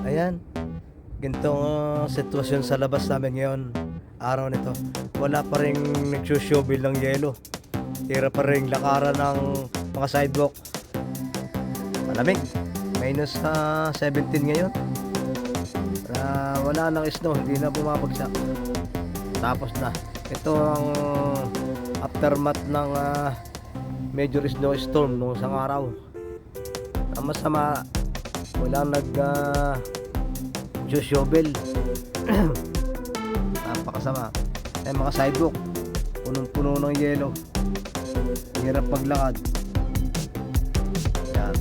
Ayan, ganitong sitwasyon sa labas namin ngayon, araw nito. Wala pa rin nagsushovel ng yelo. Tira pa rin lakaran ng mga sidewalk. Malamig, minus 17 ngayon. Wala nang snow, hindi na bumabagsak. Tapos na. Ito ang aftermath ng major snowstorm noong isang araw. Ang masama, walang shovel. Napakasama. Mga sidewalk, punong-puno ng yelo. Hirap paglakad. Yan.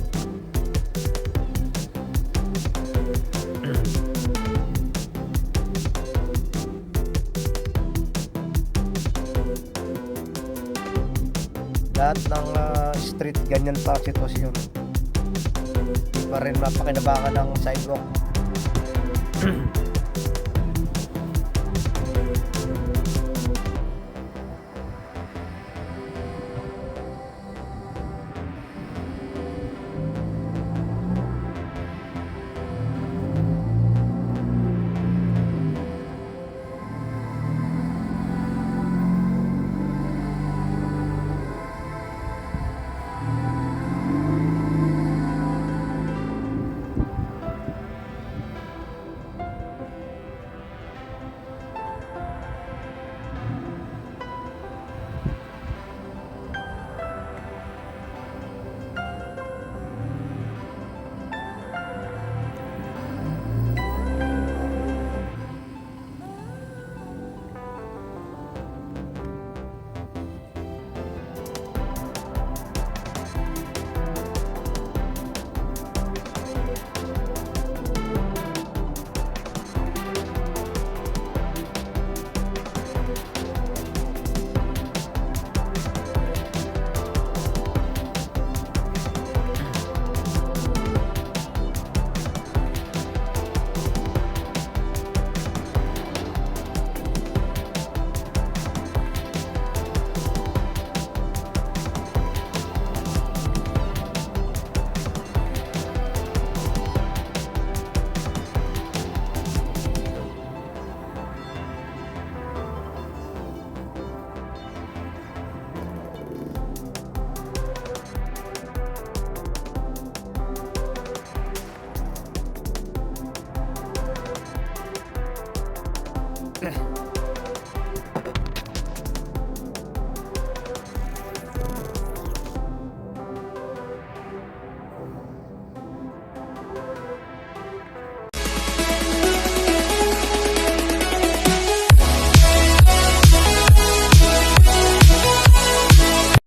Lahat ng street ganyan pa ang sitwasyon. Hindi pa rin mapakinabangan ng sidewalk.